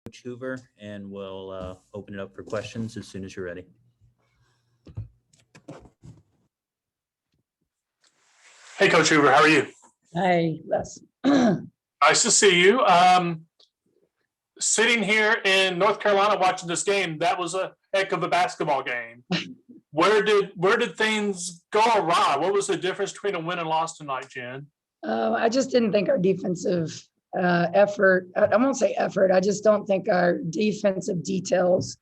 Coach Hoover, and we'll open it up for questions as soon as you're ready. Hey, Coach Hoover, how are you? Hi, Les. Nice to see you. Sitting here in North Carolina watching this game, that was a heck of a basketball game. Where did things go awry? What was the difference between a win and loss tonight, Jen? I just didn't think our defensive effort, I won't say effort, I just don't think our defensive details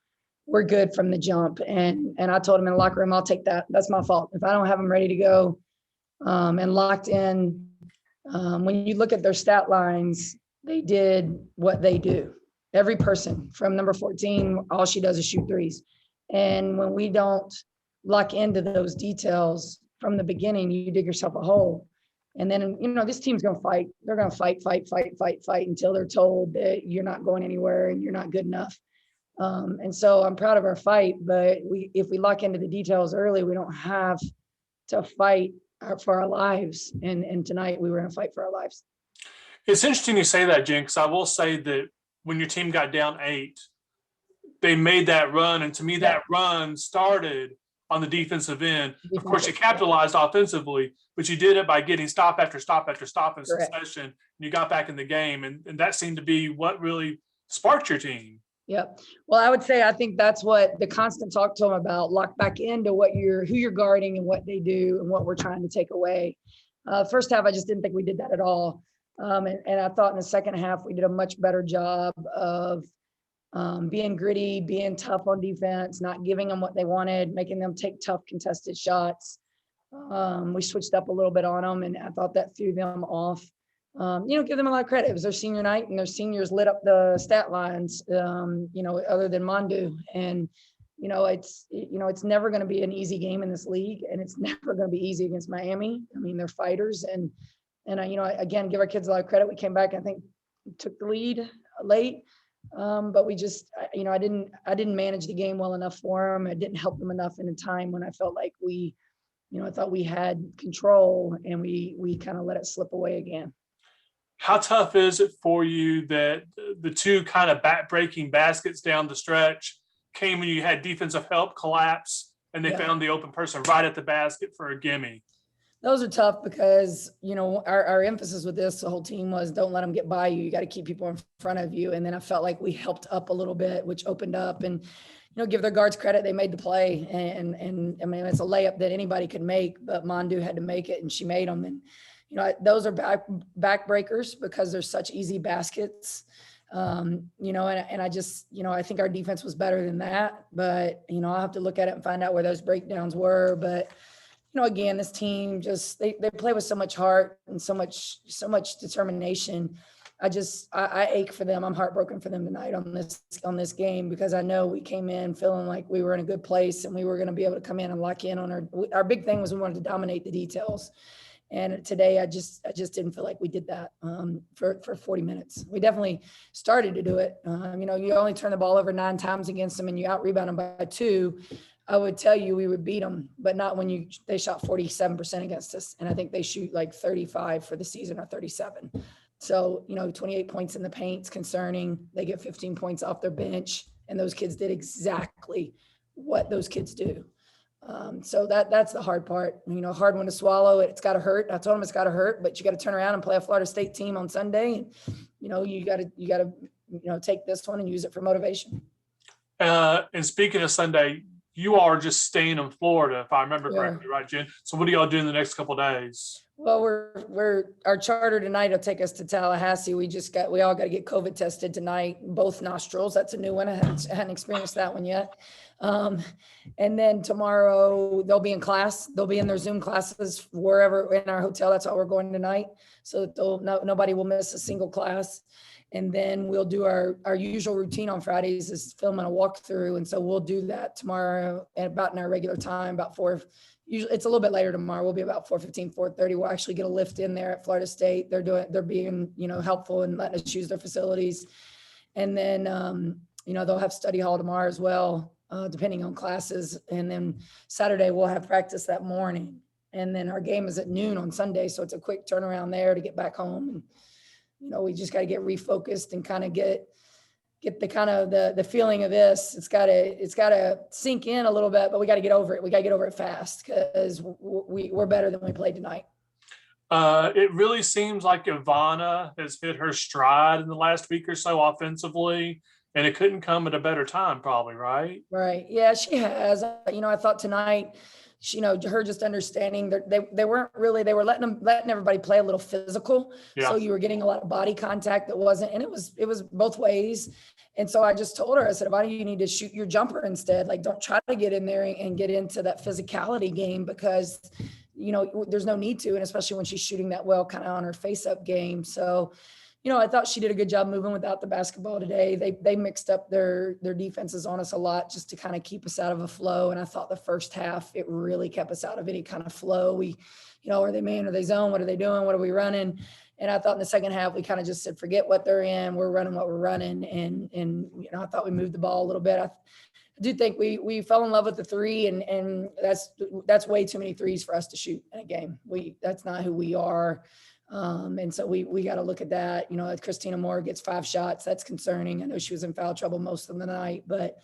were good from the jump. And I told him in the locker room, I'll take that. That's my fault. If I don't have them ready to go and locked in, when you look at their stat lines, they did what they do. Every person from number 14, all she does is shoot threes. And when we don't lock into those details from the beginning, you dig yourself a hole. And then, this team's going to fight. They're going to fight until they're told that you're not going anywhere and you're not good enough. And so I'm proud of our fight, but if we lock into the details early, we don't have to fight for our lives. And tonight we were going to fight for our lives. It's interesting you say that, Jen, because I will say that when your team got down 8, they made that run. And to me, that run started on the defensive end. Of course, you capitalized offensively, but you did it by getting stop after stop after stop in succession. And you got back in the game. And that seemed to be what really sparked your team. Yep. Well, I would say I think that's what the constant talk to them about, lock back into who you're guarding and what they do and what we're trying to take away. First half, I just didn't think we did that at all. And I thought in the second half, we did a much better job of being gritty, being tough on defense, not giving them what they wanted, making them take tough contested shots. We switched up a little bit on them, and I thought that threw them off. Give them a lot of credit. It was their senior night, and their seniors lit up the stat lines, other than Mondu. And, it's never going to be an easy game in this league, and it's never going to be easy against Miami. I mean, they're fighters. And again, give our kids a lot of credit. We came back, I think, took the lead late. But we just, I didn't manage the game well enough for them. I didn't help them enough in a time when I felt like I thought we had control, and we kind of let it slip away again. How tough is it for you that the two kind of back-breaking baskets down the stretch came when you had defensive help collapse and they found the open person right at the basket for a gimme? Those are tough because, our emphasis with this, the whole team was don't let them get by you. You got to keep people in front of you. And then I felt like we helped up a little bit, which opened up, and, give their guards credit. They made the play. And I mean, it's a layup that anybody could make, but Mondu had to make it, and she made them. And, those are back breakers because they're such easy baskets. And I just, I think our defense was better than that, but, I'll have to look at it and find out where those breakdowns were. But, again, this team just, they play with so much heart and so much determination. I ache for them. I'm heartbroken for them tonight on this game, because I know we came in feeling like we were in a good place and we were going to be able to come in and lock in on our big thing was we wanted to dominate the details. And today I just didn't feel like we did that for 40 minutes. We definitely started to do it. You only turn the ball over 9 times against them and you out rebound them by 2. I would tell you we would beat them, but not when they shot 47% against us. And I think they shoot like 35 for the season or 37. So, 28 points in the paint's concerning. They get 15 points off their bench, and those kids did exactly what those kids do. So that's the hard part, hard one to swallow. It's got to hurt. I told them it's got to hurt, but you got to turn around and play a Florida State team on Sunday. And, you got to take this one and use it for motivation. And speaking of Sunday, you are just staying in Florida, if I remember correctly, right, Jen? So what do y'all do in the next couple of days? Well, our charter tonight will take us to Tallahassee. We all got to get COVID tested tonight, both nostrils. That's a new one. I hadn't experienced that one yet. And then tomorrow they'll be in class. They'll be in their Zoom classes wherever in our hotel. That's how we're going tonight. So that nobody will miss a single class. And then we'll do our usual routine on Fridays is filming a walkthrough. And so we'll do that tomorrow at about in our regular time, about 4. Usually it's a little bit later tomorrow. We'll be about 4:15, 4:30. We'll actually get a lift in there at Florida State. They're being, helpful and letting us use their facilities. And then, they'll have study hall tomorrow as well, depending on classes. And then Saturday we'll have practice that morning. And then our game is at noon on Sunday. So it's a quick turnaround there to get back home. And, we just got to get refocused and kind of get, get the kind of the feeling of this. It's gotta sink in a little bit, but we got to get over it. We got to get over it fast because we're better than we played tonight. It really seems like Ivana has hit her stride in the last week or so offensively, and it couldn't come at a better time, probably, right? Right. Yeah, she has. I thought tonight, her just understanding that they weren't really, they were letting everybody play a little physical. Yeah. So you were getting a lot of body contact that wasn't, and it was both ways. And so I just told her, I said, Ivana, you need to shoot your jumper instead. Like, don't try to get in there and get into that physicality game because there's no need to, and especially when she's shooting that well, kind of on her face-up game. So, I thought she did a good job moving without the basketball today. They mixed up their defenses on us a lot just to kind of keep us out of a flow. And I thought the first half, it really kept us out of any kind of flow. We, are they man, are they zone? What are they doing? What are we running? And I thought in the second half, we kind of just said, forget what they're in. We're running what we're running. And I thought we moved the ball a little bit. I do think we fell in love with the three, and that's way too many threes for us to shoot in a game. That's not who we are. And so we got to look at that. Christina Moore gets 5 shots. That's concerning. I know she was in foul trouble most of the night, but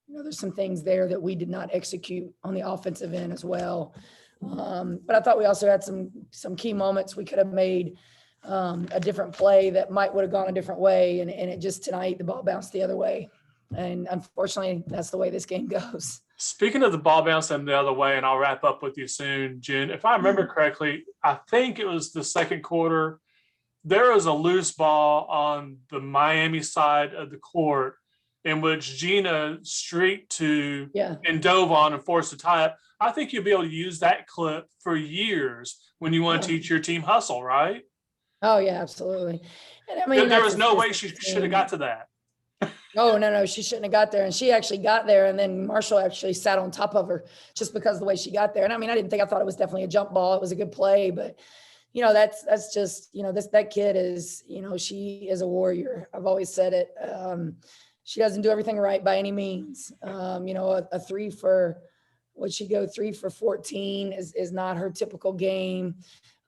there's some things there that we did not execute on the offensive end as well. But I thought we also had some key moments. We could have made a different play that would have gone a different way. And it just tonight, the ball bounced the other way. And unfortunately, that's the way this game goes. Speaking of the ball bouncing the other way, and I'll wrap up with you soon, Jen, if I remember correctly, I think it was the second quarter, there was a loose ball on the Miami side of the court in which Gina streaked to and dove on and forced a tie up. I think you'll be able to use that clip for years when you want to teach your team hustle, right? Oh, yeah, absolutely. And I mean, there was no way she should have got to that. Oh, no, she shouldn't have got there. And she actually got there. And then Marshall actually sat on top of her just because of the way she got there. And I mean, I thought it was definitely a jump ball. It was a good play, but that's just, that kid is, she is a warrior. I've always said it. She doesn't do everything right by any means. A 3 for, would she go 3 for 14 is not her typical game.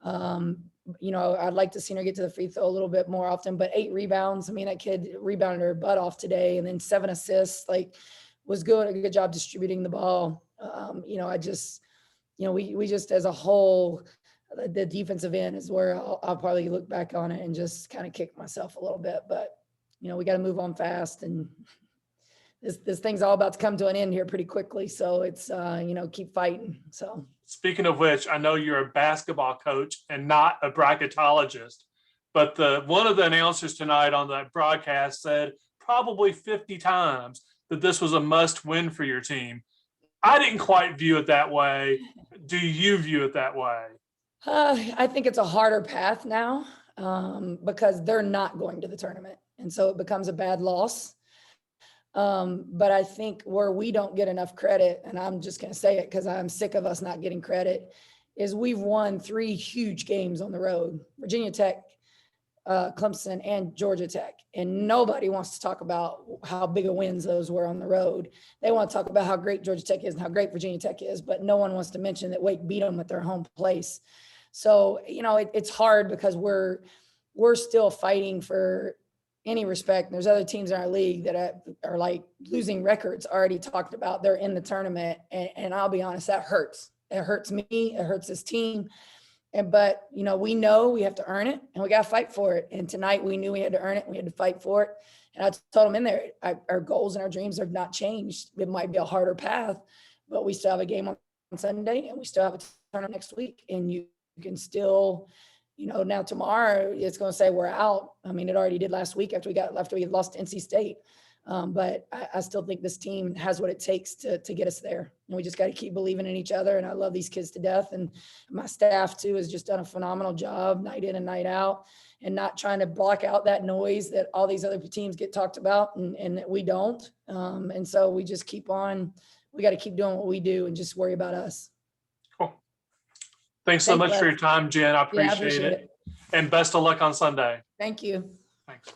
I'd like to see her get to the free throw a little bit more often, but 8 rebounds. I mean, that kid rebounded her butt off today, and then 7 assists, was good. A good job distributing the ball. We just, as a whole, the defensive end is where I'll probably look back on it and just kind of kick myself a little bit, but we got to move on fast, and this thing's all about to come to an end here pretty quickly. So it's, keep fighting. So. Speaking of which, I know you're a basketball coach and not a bracketologist, but one of the announcers tonight on that broadcast said probably 50 times that this was a must win for your team. I didn't quite view it that way. Do you view it that way? I think it's a harder path now because they're not going to the tournament. And so it becomes a bad loss. But I think where we don't get enough credit, and I'm just going to say it because I'm sick of us not getting credit, is we've won 3 huge games on the road: Virginia Tech, Clemson, and Georgia Tech. And nobody wants to talk about how big of wins those were on the road. They want to talk about how great Georgia Tech is and how great Virginia Tech is, but no one wants to mention that Wake beat them at their home place. So, it's hard because we're still fighting for any respect. There's other teams in our league that are like losing records already talked about. They're in the tournament. And I'll be honest, that hurts. It hurts me. It hurts this team. But we know we have to earn it, and we got to fight for it. And tonight we knew we had to earn it. We had to fight for it. And I told them in there, our goals and our dreams have not changed. It might be a harder path, but we still have a game on Sunday, and we still have a tournament next week. And you can still, now tomorrow it's going to say we're out. I mean, it already did last week after we lost to NC State. But I still think this team has what it takes to get us there. And we just got to keep believing in each other. And I love these kids to death. And my staff too has just done a phenomenal job night in and night out, and not trying to block out that noise that all these other teams get talked about and that we don't. And so we just keep on, we got to keep doing what we do and just worry about us. Cool. Thanks so much for your time, Jen. I appreciate it. And best of luck on Sunday. Thank you. Thanks.